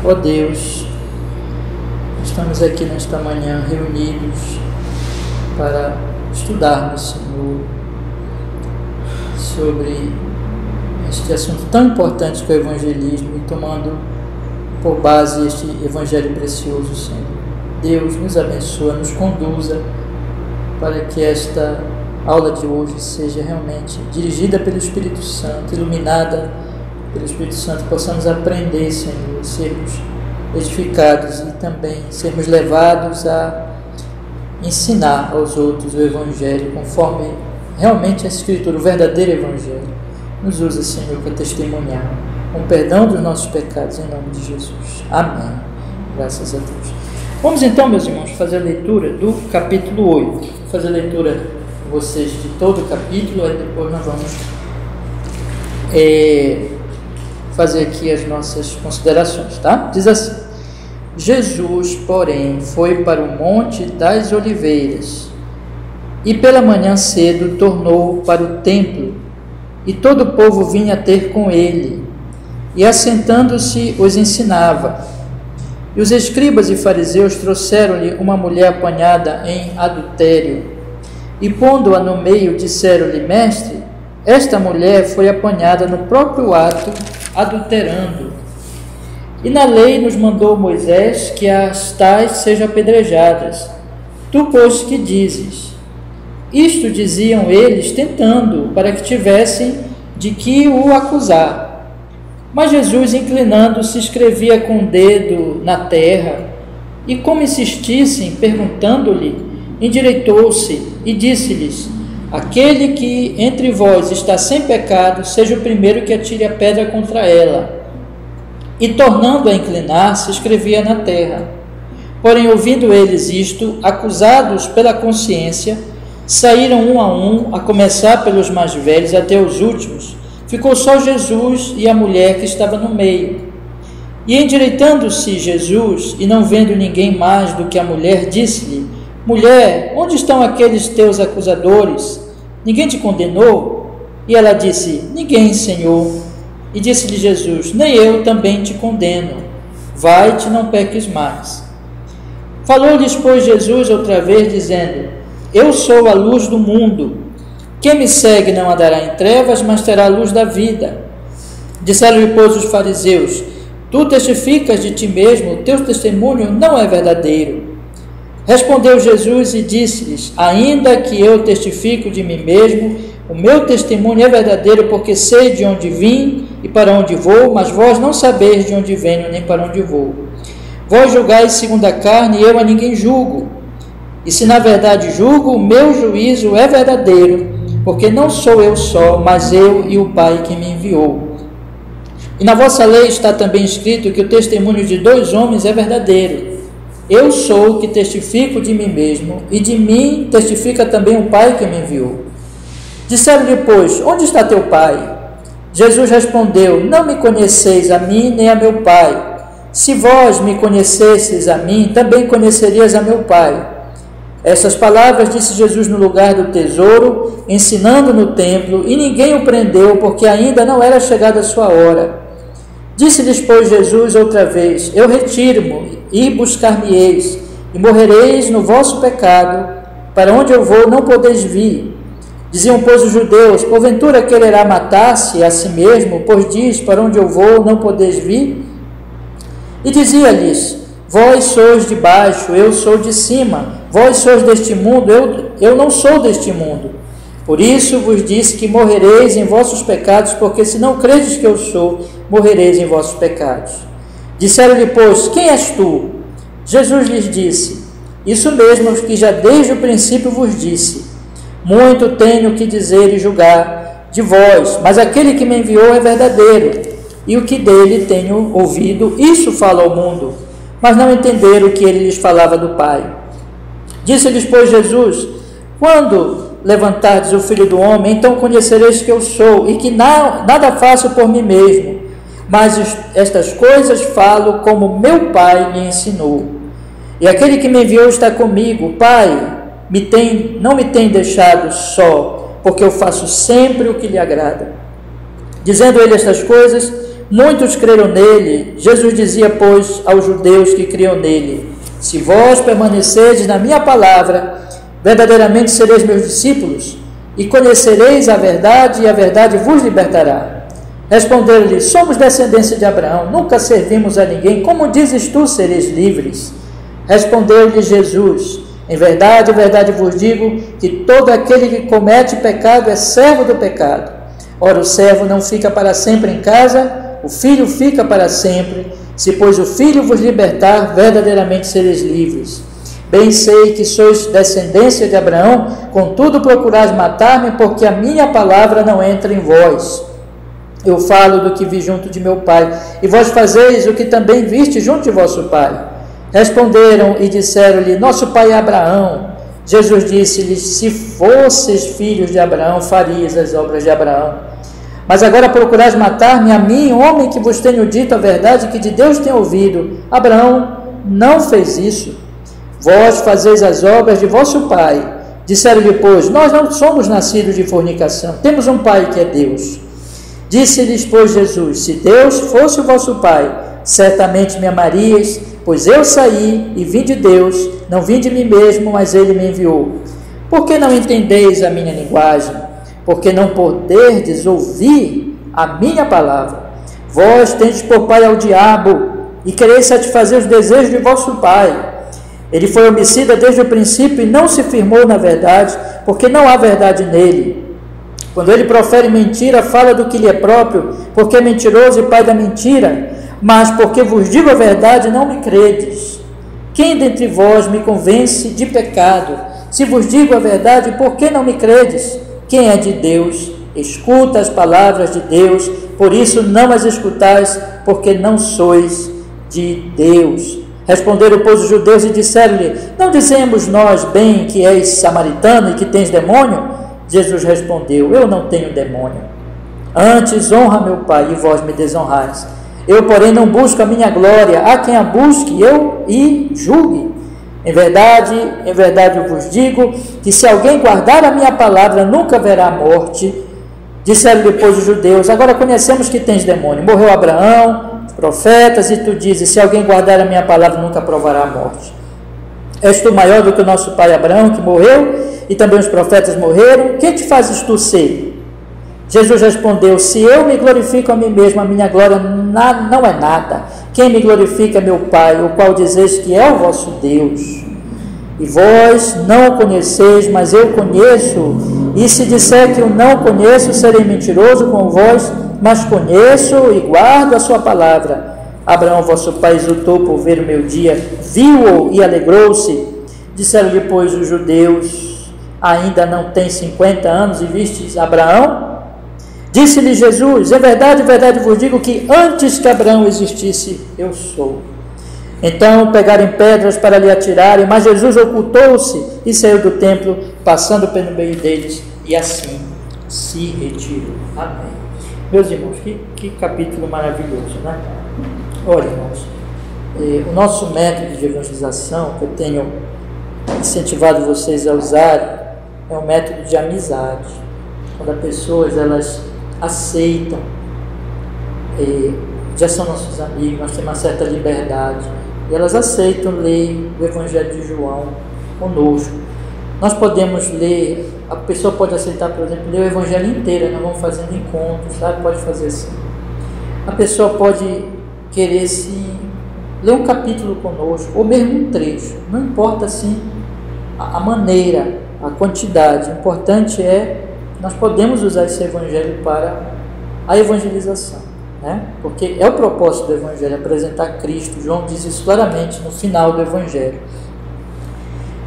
Ó Deus, estamos aqui nesta manhã reunidos para estudarmos, Senhor, sobre este assunto tão importante que é o evangelismo e tomando por base este evangelho precioso, Senhor. Deus nos abençoa, nos conduza para que esta aula de hoje seja realmente dirigida pelo Espírito Santo, iluminada pelo Espírito Santo, possamos aprender, Senhor, sermos edificados e também sermos levados a ensinar aos outros o Evangelho, conforme realmente a Escritura, o verdadeiro Evangelho. Nos usa, Senhor, para testemunhar, com perdão dos nossos pecados, em nome de Jesus. Amém. Graças a Deus. Vamos então, meus irmãos, fazer a leitura do capítulo 8. Vou fazer a leitura com vocês de todo o capítulo, aí depois nós vamos fazer aqui as nossas considerações, tá? Diz assim: Jesus, porém, foi para o Monte das Oliveiras, e pela manhã cedo tornou para o templo, e todo o povo vinha ter com ele, e assentando-se os ensinava. E os escribas e fariseus trouxeram-lhe uma mulher apanhada em adultério, e pondo-a no meio, disseram-lhe: Mestre, esta mulher foi apanhada no próprio ato, adulterando. E na lei nos mandou Moisés que as tais sejam apedrejadas. Tu, pois, que dizes? Isto diziam eles, tentando, para que tivessem de que o acusar. Mas Jesus, inclinando-se, escrevia com o dedo na terra, e como insistissem, perguntando-lhe, endireitou-se e disse-lhes: Aquele que entre vós está sem pecado, seja o primeiro que atire a pedra contra ela. E tornando a inclinar-se, escrevia na terra. Porém, ouvindo eles isto, acusados pela consciência, saíram um, a começar pelos mais velhos até os últimos. Ficou só Jesus e a mulher que estava no meio. E endireitando-se Jesus, e não vendo ninguém mais do que a mulher, disse-lhe: Mulher, onde estão aqueles teus acusadores? Ninguém te condenou? E ela disse: Ninguém, Senhor. E disse-lhe Jesus: Nem eu também te condeno. Vai-te, não peques mais. Falou-lhes, pois, Jesus outra vez, dizendo: Eu sou a luz do mundo. Quem me segue não andará em trevas, mas terá a luz da vida. Disseram-lhe, pois, os fariseus: Tu testificas de ti mesmo, o teu testemunho não é verdadeiro. Respondeu Jesus e disse-lhes: Ainda que eu testifico de mim mesmo, o meu testemunho é verdadeiro, porque sei de onde vim e para onde vou, mas vós não sabeis de onde venho nem para onde vou. Vós julgais segundo a carne, e eu a ninguém julgo. E se na verdade julgo, o meu juízo é verdadeiro, porque não sou eu só, mas eu e o Pai que me enviou. E na vossa lei está também escrito que o testemunho de dois homens é verdadeiro. Eu sou o que testifico de mim mesmo, e de mim testifica também o Pai que me enviou. Disseram-lhe, pois: Onde está teu Pai? Jesus respondeu: Não me conheceis a mim nem a meu Pai. Se vós me conhecesseis a mim, também conhecerias a meu Pai. Essas palavras disse Jesus no lugar do tesouro, ensinando no templo, e ninguém o prendeu, porque ainda não era chegada a sua hora. Disse-lhes, pois, Jesus outra vez: Eu retiro-me, e buscar-me-eis, e morrereis no vosso pecado. Para onde eu vou, não podeis vir. Diziam, pois, os judeus: Porventura quererá matar-se a si mesmo, pois diz: Para onde eu vou, não podeis vir? E dizia-lhes: Vós sois de baixo, eu sou de cima. Vós sois deste mundo, eu não sou deste mundo. Por isso vos disse que morrereis em vossos pecados, porque se não credes que eu sou, morrereis em vossos pecados. Disseram-lhe, pois: Quem és tu? Jesus lhes disse: Isso mesmo que já desde o princípio vos disse. Muito tenho que dizer e julgar de vós, mas aquele que me enviou é verdadeiro, e o que dele tenho ouvido, isso falo ao mundo. Mas não entenderam que ele lhes falava do Pai. Disse-lhes, pois, Jesus: Quando levantardes o Filho do Homem, então conhecereis que eu sou, e que nada faço por mim mesmo, mas estas coisas falo como meu Pai me ensinou. E aquele que me enviou está comigo. O Pai não me tem deixado só, porque eu faço sempre o que lhe agrada. Dizendo ele estas coisas, Muitos creram nele. Jesus dizia, pois, aos judeus que criam nele: se vós permanecerdes na minha palavra, verdadeiramente sereis meus discípulos, e conhecereis a verdade, e a verdade vos libertará. Responderam-lhe: somos descendência de Abraão, nunca servimos a ninguém, como dizes tu, sereis livres? Respondeu-lhe Jesus: em verdade vos digo, que todo aquele que comete pecado é servo do pecado. Ora, o servo não fica para sempre em casa, o filho fica para sempre. Se, pois, o filho vos libertar, verdadeiramente sereis livres. Bem sei que sois descendência de Abraão, contudo procurais matar-me, porque a minha palavra não entra em vós. Eu falo do que vi junto de meu pai, e vós fazeis o que também viste junto de vosso pai. Responderam e disseram-lhe: nosso pai é Abraão. Jesus disse-lhes: se fosseis filhos de Abraão, farias as obras de Abraão. Mas agora procurais matar-me a mim, homem que vos tenho dito a verdade que de Deus tenho ouvido. Abraão não fez isso. Vós fazeis as obras de vosso pai. Disseram-lhe, pois: nós não somos nascidos de fornicação, temos um pai que é Deus. Disse-lhes, pois, Jesus: se Deus fosse o vosso pai, certamente me amarias, pois eu saí e vim de Deus, não vim de mim mesmo, mas ele me enviou. Por que não entendeis a minha linguagem? Porque não poderdes ouvir a minha palavra. Vós tendes por pai ao diabo, e quereis satisfazer os desejos de vosso pai. Ele foi homicida desde o princípio e não se firmou na verdade, porque não há verdade nele. Quando ele profere mentira, fala do que lhe é próprio, porque é mentiroso e pai da mentira. Mas porque vos digo a verdade, não me credes. Quem dentre vós me convence de pecado? Se vos digo a verdade, por que não me credes? Quem é de Deus, escuta as palavras de Deus, por isso não as escutais, porque não sois de Deus. Responderam, pois, os judeus e disseram-lhe: não dizemos nós bem que és samaritano e que tens demônio? Jesus respondeu: eu não tenho demônio. Antes honra meu Pai, e vós me desonrais. Eu, porém, não busco a minha glória. Há quem a busque, eu e julgue. Em verdade eu vos digo, que se alguém guardar a minha palavra, nunca verá morte. Disseram depois os judeus: agora conhecemos que tens demônio. Morreu Abraão, os profetas, e tu dizes: se alguém guardar a minha palavra, nunca provará a morte. És tu maior do que o nosso pai Abraão, que morreu, e também os profetas morreram? Que te fazes tu ser? Jesus respondeu: se eu me glorifico a mim mesmo, a minha glória não é nada. Quem me glorifica é meu Pai, o qual dizeis que é o vosso Deus. E vós não o conheceis, mas eu conheço. E se disser que eu não conheço, serei mentiroso com vós, mas conheço e guardo a sua palavra. Abraão, vosso pai, exultou por ver o meu dia, viu-o e alegrou-se. Disseram-lhe, pois, os judeus: ainda não tens 50 anos e vistes Abraão? Disse-lhe Jesus: em verdade vos digo que antes que Abraão existisse, eu sou. Então pegaram pedras para lhe atirarem, mas Jesus ocultou-se e saiu do templo, passando pelo meio deles, e assim se retirou. Amém. Meus irmãos, que capítulo maravilhoso, né? Olha, irmãos, o nosso método de evangelização, que eu tenho incentivado vocês a usar, é um método de amizade. Quando as pessoas, elas aceitam, já são nossos amigos, nós temos uma certa liberdade, e elas aceitam ler o Evangelho de João conosco. Nós podemos ler, a pessoa pode aceitar, por exemplo, ler o Evangelho inteiro, nós vamos fazendo encontros, sabe? Pode fazer assim. A pessoa pode querer ler um capítulo conosco, ou mesmo um trecho, não importa assim a maneira, a quantidade, o importante é nós podemos usar esse Evangelho para a evangelização, né? Porque é o propósito do Evangelho, apresentar Cristo. João diz isso claramente no final do Evangelho.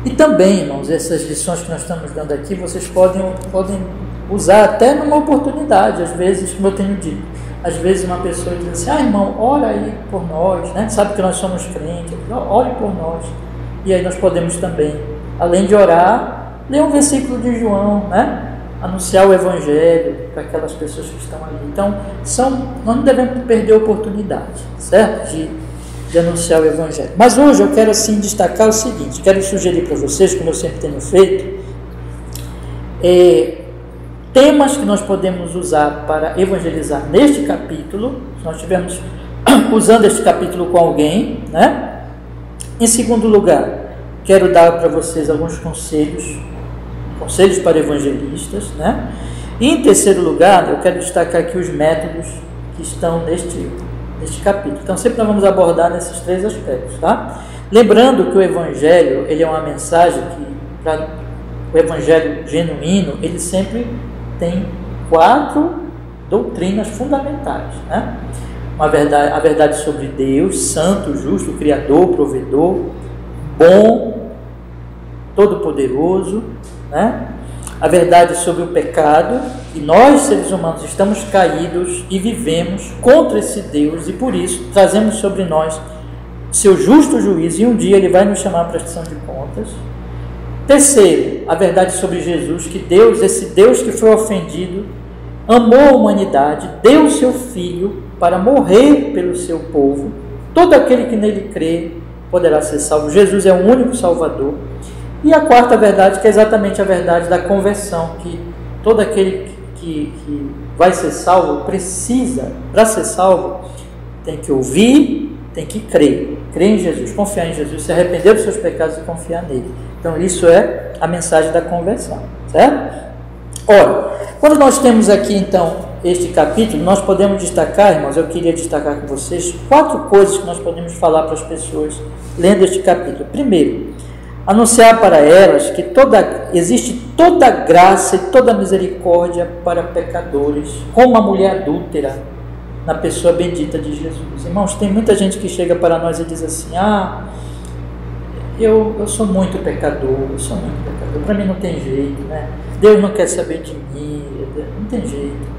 E também, irmãos, essas lições que nós estamos dando aqui, vocês podem usar até numa oportunidade, às vezes, como eu tenho dito. Às vezes uma pessoa diz assim: irmão, ora aí por nós, né? Sabe que nós somos crentes, ore por nós. E aí nós podemos também, além de orar, ler um versículo de João, né? Anunciar o Evangelho para aquelas pessoas que estão ali. Então, nós não devemos perder a oportunidade, certo? De anunciar o Evangelho. Mas hoje eu quero assim destacar o seguinte, quero sugerir para vocês, como eu sempre tenho feito, temas que nós podemos usar para evangelizar neste capítulo, se nós estivermos usando este capítulo com alguém, né? Em segundo lugar, quero dar para vocês alguns conselhos para evangelistas, né? E em terceiro lugar, eu quero destacar aqui os métodos que estão neste capítulo. Então, sempre nós vamos abordar nesses três aspectos, tá? Lembrando que o Evangelho, ele é uma mensagem que, o Evangelho genuíno, ele sempre tem 4 doutrinas fundamentais, né? A verdade sobre Deus, santo, justo, criador, provedor, bom, todo-poderoso, né? A verdade sobre o pecado, e nós, seres humanos, estamos caídos e vivemos contra esse Deus, e por isso trazemos sobre nós seu justo juízo, e um dia ele vai nos chamar para a prestação de contas. Terceiro, a verdade sobre Jesus, que Deus, esse Deus que foi ofendido, amou a humanidade, deu o seu Filho para morrer pelo seu povo. Todo aquele que nele crê poderá ser salvo. Jesus é o único Salvador. E a quarta verdade, que é exatamente a verdade da conversão, que todo aquele que vai ser salvo precisa, para ser salvo, tem que ouvir, tem que crer em Jesus, confiar em Jesus, se arrepender dos seus pecados e confiar nele. Então isso é a mensagem da conversão, certo? Ora, quando nós temos aqui então este capítulo, nós podemos destacar, irmãos, eu queria destacar com vocês 4 coisas que nós podemos falar para as pessoas lendo este capítulo. Primeiro, anunciar para elas que existe toda graça e toda misericórdia para pecadores, como a mulher adúltera na pessoa bendita de Jesus. Irmãos, tem muita gente que chega para nós e diz assim: eu sou muito pecador, para mim não tem jeito, né? Deus não quer saber de mim, não tem jeito.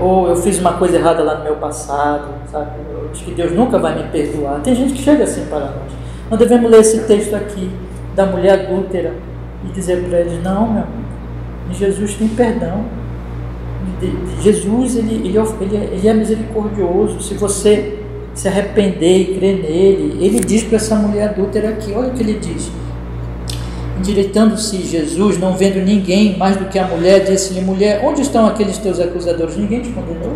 Ou eu fiz uma coisa errada lá no meu passado, sabe? Eu acho que Deus nunca vai me perdoar. Tem gente que chega assim para nós. Nós devemos ler esse texto aqui da mulher adúltera e dizer para eles: não, meu amigo, Jesus tem perdão. Jesus ele é misericordioso. Se você se arrepender e crer nele, ele diz para essa mulher adúltera aqui, olha o que ele diz: endireitando-se Jesus, não vendo ninguém mais do que a mulher, disse-lhe: mulher, onde estão aqueles teus acusadores? Ninguém te condenou?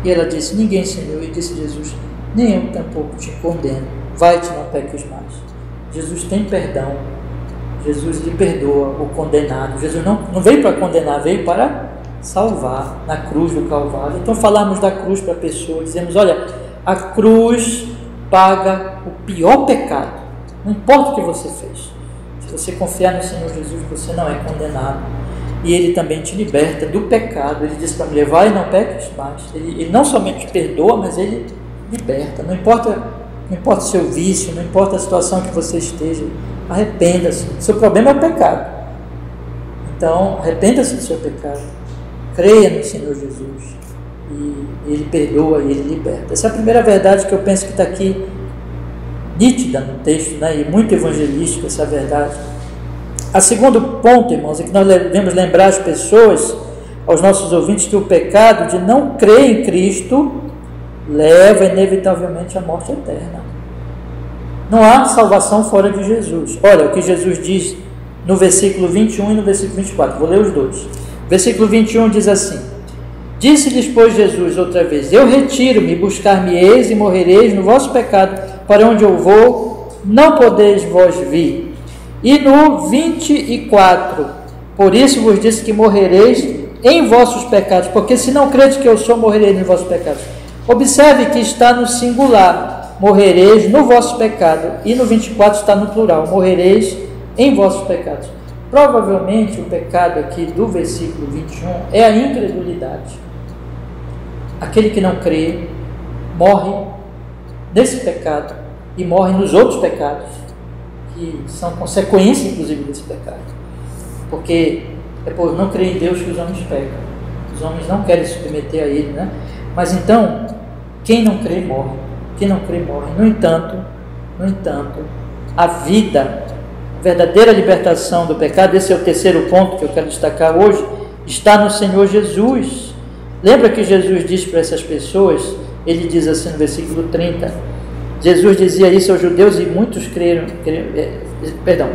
E ela disse: ninguém, Senhor. E disse Jesus: nem eu tampouco te condeno, vai-te, não peques mais. Jesus tem perdão, Jesus lhe perdoa o condenado. Jesus não veio para condenar, veio para salvar na cruz do Calvário. Então falamos da cruz para a pessoa, dizemos: olha, a cruz paga o pior pecado, não importa o que você fez. Se você confiar no Senhor Jesus, você não é condenado, e ele também te liberta do pecado. Ele diz para a mulher: vai, não peques mais. Ele não somente te perdoa, mas ele liberta. Não importa o seu vício, não importa a situação que você esteja, arrependa-se. Seu problema é o pecado, então arrependa-se do seu pecado, creia no Senhor Jesus, e ele perdoa e ele liberta. Essa é a primeira verdade que eu penso que está aqui nítida no texto, né? E muito evangelística essa verdade. A segundo ponto, irmãos, é que nós devemos lembrar as pessoas, aos nossos ouvintes, que o pecado de não crer em Cristo leva inevitavelmente à morte eterna. Não há salvação fora de Jesus. Olha o que Jesus diz no versículo 21 e no versículo 24. Vou ler os dois. Versículo 21 diz assim: disse-lhes, pois, Jesus outra vez: eu retiro-me, buscar-me-eis e morrereis no vosso pecado, para onde eu vou, não podeis vós vir. E no 24: por isso vos disse que morrereis em vossos pecados, porque se não credes que eu sou, morrereis nos vossos pecados. Observe que está no singular, morrereis no vosso pecado, e no 24 está no plural, morrereis em vossos pecados. Provavelmente o pecado aqui do versículo 21 é a incredulidade. Aquele que não crê morre nesse pecado e morre nos outros pecados, que são consequência inclusive desse pecado, porque é por não crer em Deus que os homens pecam. Os homens não querem se submeter a Ele, né? Mas então, quem não crê morre. Quem não crê morre. No entanto, a vida, a verdadeira libertação do pecado, esse é o terceiro ponto que eu quero destacar hoje, está no Senhor Jesus. Lembra que Jesus disse para essas pessoas, ele diz assim no versículo 30, Jesus dizia isso aos judeus e muitos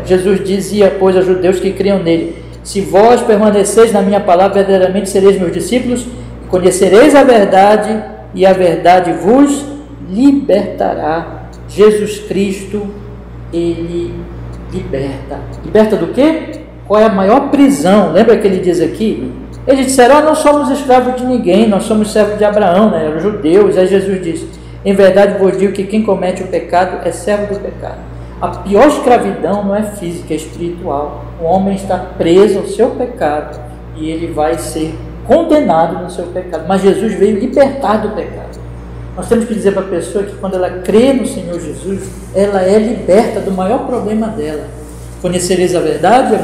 Jesus dizia, pois, aos judeus que criam nele: Se vós permaneceis na minha palavra, verdadeiramente sereis meus discípulos, conhecereis a verdade, e a verdade vos libertará. Jesus Cristo, Ele liberta. Liberta do quê? Qual é a maior prisão? Lembra que ele diz aqui? Eles disseram, não somos escravos de ninguém, nós somos servos de Abraão, né? Eram judeus. Aí Jesus diz, em verdade vos digo que quem comete o pecado é servo do pecado. A pior escravidão não é física, é espiritual. O homem está preso ao seu pecado e ele vai ser condenado no seu pecado. Mas Jesus veio libertar do pecado. Nós temos que dizer para a pessoa que quando ela crê no Senhor Jesus, ela é liberta do maior problema dela. Conhecereis a verdade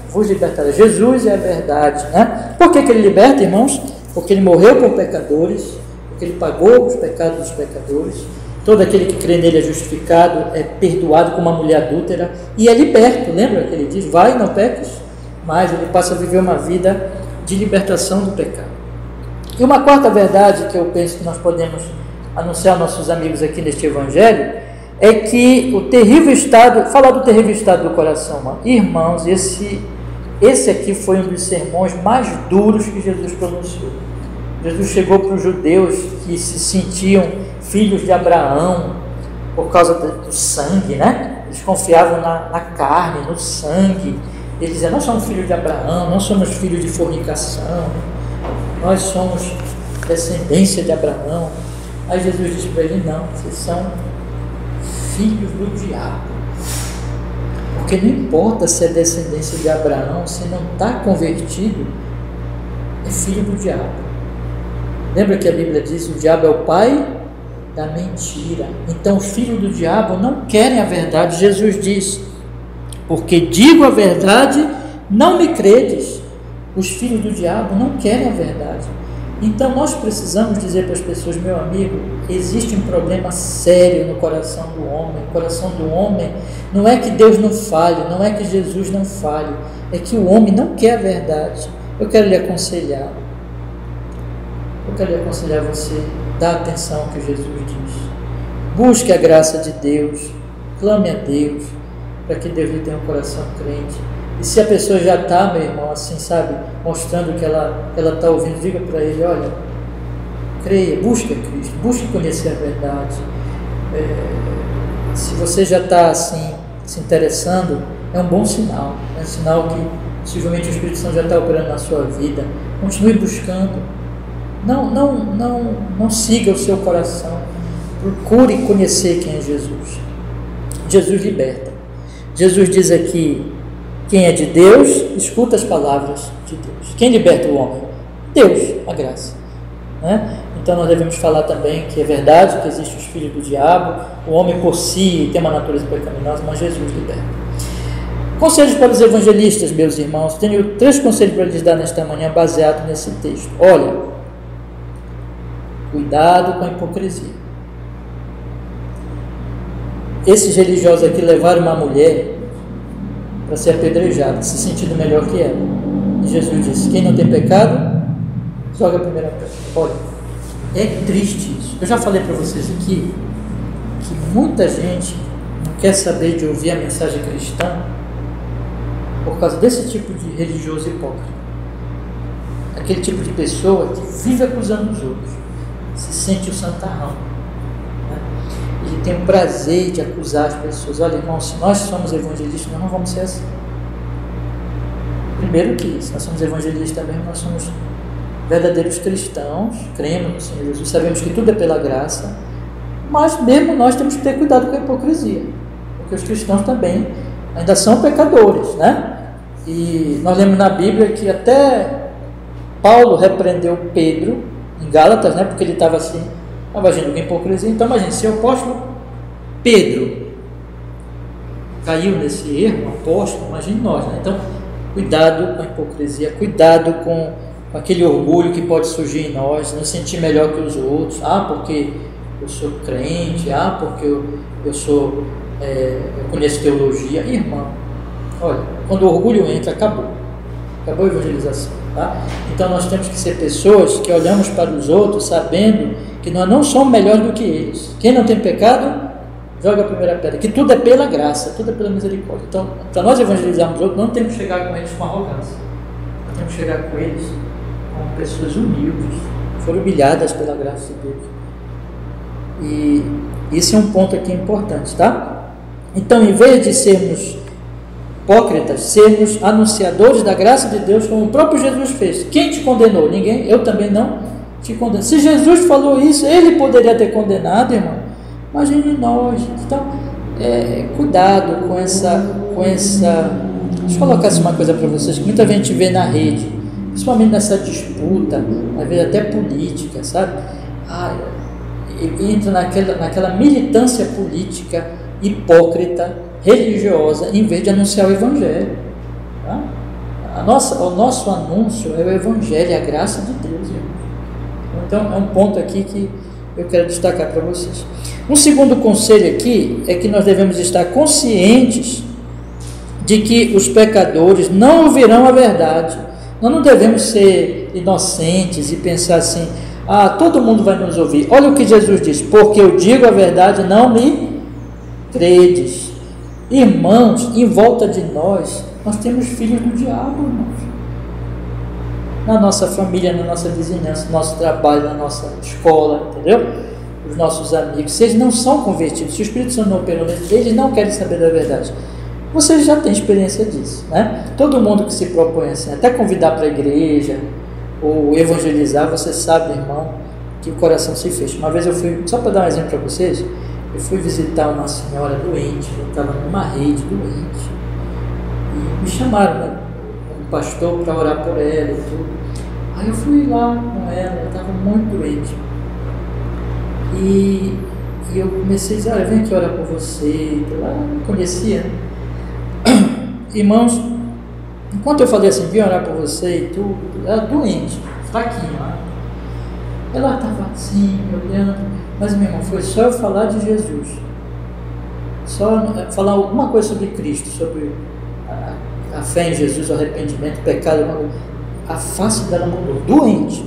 vos libertará. Jesus é a verdade, né? Por que ele liberta, irmãos? Porque ele morreu por pecadores, porque ele pagou os pecados dos pecadores. Todo aquele que crê nele é justificado, é perdoado como uma mulher adúltera e é liberto. Lembra que ele diz, vai e não peques? Mas ele passa a viver uma vida de libertação do pecado. E uma quarta verdade que eu penso que nós podemos anunciar aos nossos amigos aqui neste Evangelho é que o terrível estado, falar do terrível estado do coração, mano. Irmãos, esse aqui foi um dos sermões mais duros que Jesus pronunciou. Jesus chegou para os judeus que se sentiam filhos de Abraão por causa do sangue, né? Eles confiavam na carne, no sangue. Eles diziam, nós somos filhos de Abraão, nós somos filhos de fornicação, nós somos descendência de Abraão. Aí Jesus disse para ele, não, vocês são filhos do diabo. Porque não importa se é descendência de Abraão, se não está convertido, é filho do diabo. Lembra que a Bíblia diz, o diabo é o pai da mentira. Então os filhos do diabo não querem a verdade. Jesus diz, porque digo a verdade, não me credes. Os filhos do diabo não querem a verdade. Então nós precisamos dizer para as pessoas, meu amigo, existe um problema sério no coração do homem. O coração do homem não é que Deus não fale, não é que Jesus não fale, é que o homem não quer a verdade. Eu quero lhe aconselhar. Eu quero lhe aconselhar você, dá atenção ao que Jesus diz. Busque a graça de Deus, clame a Deus, para que Deus lhe tenha um coração crente. E se a pessoa já está, meu irmão, assim, sabe, mostrando que ela está ouvindo, diga para ele, olha, creia, busque a Cristo, busque conhecer a verdade. Se você já está, assim, se interessando, é um bom sinal, é um sinal que possivelmente o Espírito Santo já está operando na sua vida. Continue buscando. Não siga o seu coração. Procure conhecer quem é Jesus. Jesus liberta. Jesus diz aqui, quem é de Deus, escuta as palavras de Deus. Quem liberta o homem? Deus, a graça. Né? Então nós devemos falar também que é verdade que existem os filhos do diabo, o homem por si tem uma natureza pecaminosa, mas Jesus liberta. Conselhos para os evangelistas, meus irmãos. Tenho 3 conselhos para lhes dar nesta manhã, baseado nesse texto. Olha, cuidado com a hipocrisia. Esses religiosos aqui levaram uma mulher para ser apedrejada, se sentindo melhor que ela. E Jesus disse, quem não tem pecado, joga a primeira pedra. Olha, é triste isso. Eu já falei para vocês aqui que muita gente não quer saber de ouvir a mensagem cristã por causa desse tipo de religioso hipócrita. Aquele tipo de pessoa que vive acusando os outros, se sente o santarrão, né? Ele tem o prazer de acusar as pessoas. Olha, irmão, se nós somos evangelistas, nós não vamos ser assim. Primeiro que, se nós somos evangelistas mesmo, nós somos verdadeiros cristãos, cremos no Senhor Jesus, sabemos que tudo é pela graça, mas mesmo nós temos que ter cuidado com a hipocrisia, porque os cristãos também ainda são pecadores, né? E nós lemos na Bíblia que até Paulo repreendeu Pedro em Gálatas, né? Porque ele estava assim, estava agindo com hipocrisia. Então imagine, se o apóstolo Pedro caiu nesse erro, apóstolo, imagine nós, né? Então cuidado com a hipocrisia, cuidado com aquele orgulho que pode surgir em nós, nos sentir melhor que os outros, porque eu sou crente, porque eu conheço teologia. Irmão, olha, quando o orgulho entra, acabou a evangelização, tá? Então nós temos que ser pessoas que olhamos para os outros sabendo que nós não somos melhores do que eles. Quem não tem pecado, Joga a primeira pedra, que tudo é pela graça, tudo é pela misericórdia. Então, para nós evangelizarmos outros, não temos que chegar com eles com arrogância. Nós temos que chegar com eles como pessoas humildes, foram humilhadas pela graça de Deus. E esse é um ponto aqui importante, tá? Então, em vez de sermos hipócritas, sermos anunciadores da graça de Deus, como o próprio Jesus fez. Quem te condenou? Ninguém. Eu também não te condeno. Se Jesus falou isso, ele poderia ter condenado, irmão. Imagine nós. Então, cuidado com essa. Deixa eu colocar uma coisa para vocês que muita gente vê na rede, principalmente nessa disputa, às vezes até política, sabe? Entra naquela militância política hipócrita, religiosa, em vez de anunciar o Evangelho. Tá? O nosso anúncio é o Evangelho, é a graça de Deus, irmãos. Então, é um ponto aqui que eu quero destacar para vocês. Um segundo conselho aqui é que nós devemos estar conscientes de que os pecadores não ouvirão a verdade. Nós não devemos ser inocentes e pensar assim: todo mundo vai nos ouvir. Olha o que Jesus diz: porque eu digo a verdade, não me credes. Irmãos, em volta de nós temos filhos do diabo, irmãos. Na nossa família, na nossa vizinhança, no nosso trabalho, na nossa escola, entendeu? Os nossos amigos, se eles não são convertidos, se o Espírito Santo não operou neles, eles não querem saber da verdade. Vocês já têm experiência disso, né? Todo mundo que se propõe assim, até convidar para a igreja ou evangelizar, você sabe, irmão, que o coração se fecha. Uma vez eu fui, só para dar um exemplo para vocês, eu fui visitar uma senhora doente, eu estava numa rede doente, e me chamaram, né, um pastor para orar por ela e tudo. Aí eu fui lá com ela estava muito doente, e eu comecei a dizer: olha, vem aqui orar por você. Ela não conhecia, irmãos. Enquanto eu falei assim, vim orar por você e tudo, ela doente, fraquinha, ela estava assim, olhando. Mas, meu irmão, foi só eu falar de Jesus, só falar alguma coisa sobre Cristo, sobre a fé em Jesus, o arrependimento, o pecado, a face dela mudou. Doente.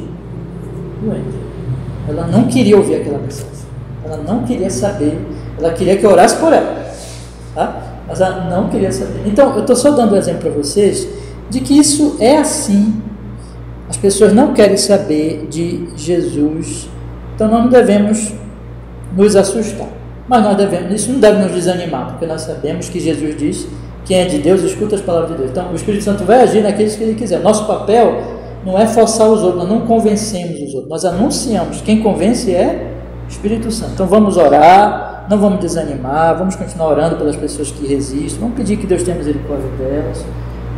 Ela não queria ouvir aquela mensagem, ela não queria saber, ela queria que eu orasse por ela, tá? Mas ela não queria saber. Então, eu estou só dando um exemplo para vocês de que isso é assim. As pessoas não querem saber de Jesus. Então nós não devemos nos assustar, mas isso não deve nos desanimar, porque nós sabemos que Jesus diz: quem é de Deus escuta as palavras de Deus. Então o Espírito Santo vai agir naqueles que Ele quiser. Nosso papel não é forçar os outros, nós não convencemos os outros, nós anunciamos. Quem convence é o Espírito Santo. Então vamos orar, não vamos desanimar, vamos continuar orando pelas pessoas que resistem, vamos pedir que Deus tenha misericórdia delas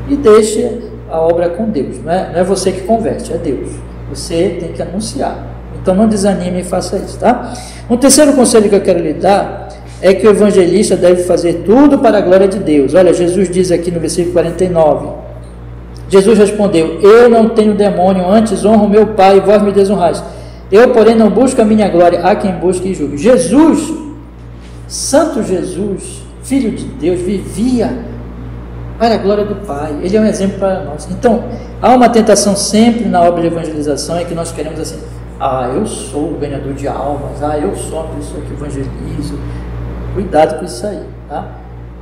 e deixe a obra com Deus. Não é você que converte, é Deus. Você tem que anunciar. Então não desanime e faça isso, tá? Um terceiro conselho que eu quero lhe dar é que o evangelista deve fazer tudo para a glória de Deus. Olha, Jesus diz aqui no versículo 49, Jesus respondeu: eu não tenho demônio, antes honro meu Pai e vós me desonrais. Eu, porém, não busco a minha glória, há quem busque e julgue. Jesus, Santo Jesus, Filho de Deus, vivia para a glória do Pai. Ele é um exemplo para nós. Então, há uma tentação sempre na obra de evangelização, é que nós queremos assim: eu sou o ganhador de almas, eu sou a pessoa que evangelizo. Cuidado com isso aí, tá?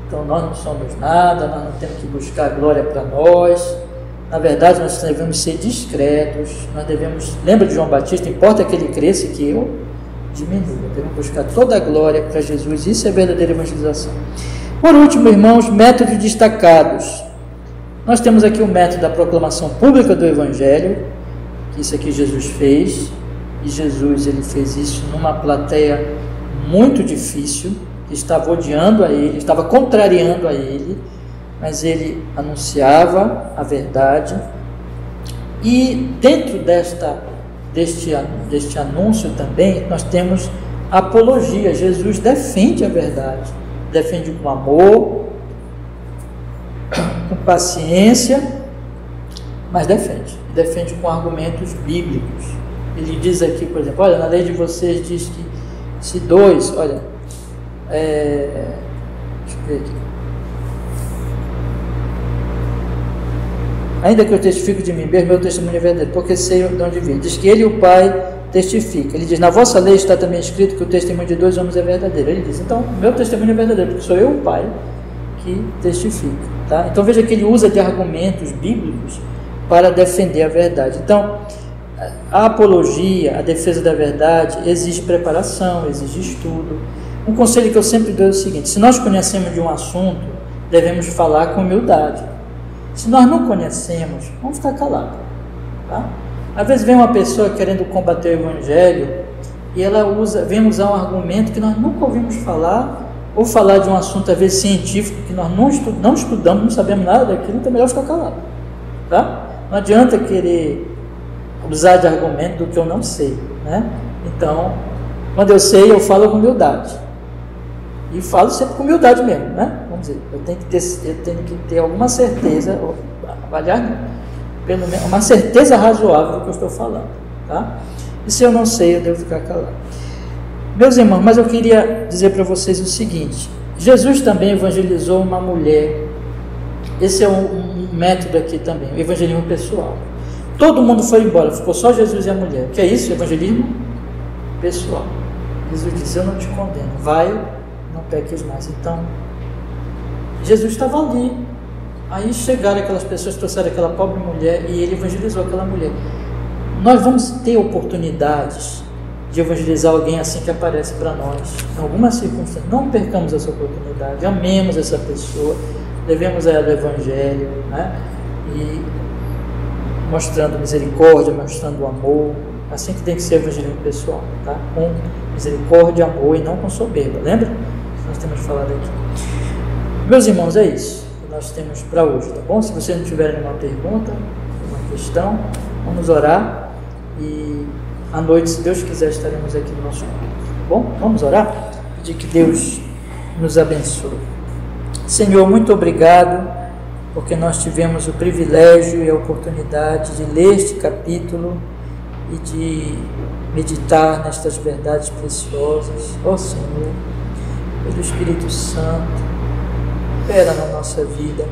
Então nós não somos nada, nós não temos que buscar glória para nós. Na verdade, nós devemos ser discretos, nós devemos, lembra de João Batista, importa que ele cresça e que eu diminua. Devemos buscar toda a glória para Jesus, isso é verdadeira evangelização. Por último, irmãos, métodos destacados. Nós temos aqui o método da proclamação pública do Evangelho, que isso aqui Jesus fez, e Jesus ele fez isso numa plateia muito difícil, que estava odiando a ele, estava contrariando a ele, mas ele anunciava a verdade. E dentro deste anúncio também nós temos a apologia. Jesus defende a verdade, defende com amor, com paciência, mas defende com argumentos bíblicos. Ele diz aqui, por exemplo, olha, na lei de vocês diz que se dois, olha, deixa eu ver aqui. Ainda que eu testifique de mim mesmo, meu testemunho é verdadeiro, porque sei de onde vim. Diz que ele e o Pai testifica. Ele diz, na vossa lei está também escrito que o testemunho de 2 homens é verdadeiro. Ele diz, então, meu testemunho é verdadeiro, porque sou eu, o Pai, que testifica. Tá? Então veja que ele usa de argumentos bíblicos para defender a verdade. Então, a apologia, a defesa da verdade, exige preparação, exige estudo. Um conselho que eu sempre dou é o seguinte: se nós conhecemos de um assunto, devemos falar com humildade. Se nós não conhecemos, vamos ficar calados. Tá? Às vezes vem uma pessoa querendo combater o Evangelho e ela vem usar um argumento que nós nunca ouvimos falar, ou falar de um assunto às vezes científico que nós não estudamos, não sabemos nada daquilo, então é melhor ficar calado. Tá? Não adianta querer usar de argumento do que eu não sei, né? Então, quando eu sei, eu falo com humildade. E falo sempre com humildade mesmo, né? Vamos dizer, eu tenho que ter alguma certeza, avaliar, pelo menos uma certeza razoável do que eu estou falando, tá? E se eu não sei, eu devo ficar calado. Meus irmãos, mas eu queria dizer para vocês o seguinte: Jesus também evangelizou uma mulher. Esse é um método aqui também, o evangelismo pessoal. Todo mundo foi embora, ficou só Jesus e a mulher. O que é isso? Evangelismo pessoal. Jesus disse: eu não te condeno, vai, não peques mais. Então, Jesus estava ali. Aí chegaram aquelas pessoas, trouxeram aquela pobre mulher e ele evangelizou aquela mulher. Nós vamos ter oportunidades de evangelizar alguém assim que aparece para nós, em alguma circunstância. Não percamos essa oportunidade, amemos essa pessoa, levemos a ela o Evangelho, né? E mostrando misericórdia, mostrando amor, assim que tem que ser o evangelismo pessoal, tá? Com misericórdia, amor e não com soberba, lembra? Nós temos falado aqui. Meus irmãos, é isso que nós temos para hoje, tá bom? Se vocês não tiverem nenhuma pergunta, uma questão, vamos orar e à noite, se Deus quiser, estaremos aqui no nosso culto, tá bom? Vamos orar? Pedir que Deus nos abençoe. Senhor, muito obrigado, porque nós tivemos o privilégio e a oportunidade de ler este capítulo e de meditar nestas verdades preciosas. Ó Senhor, pelo Espírito Santo, opera na nossa vida.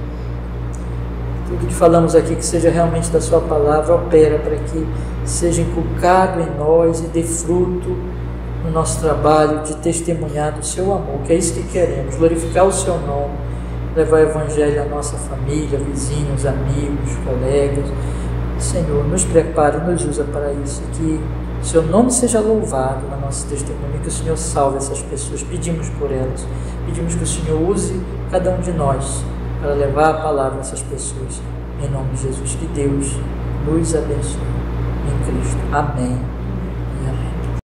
Tudo que falamos aqui, que seja realmente da sua palavra, opera para que seja inculcado em nós e dê fruto no nosso trabalho de testemunhar do seu amor, que é isso que queremos, glorificar o seu nome, levar o Evangelho à nossa família, vizinhos, amigos, colegas. Senhor, nos prepare, nos usa para isso, que o seu nome seja louvado na nossa testemunha, que o Senhor salve essas pessoas. Pedimos por elas, pedimos que o Senhor use cada um de nós para levar a palavra a essas pessoas, em nome de Jesus. Que Deus nos abençoe em Cristo. Amém.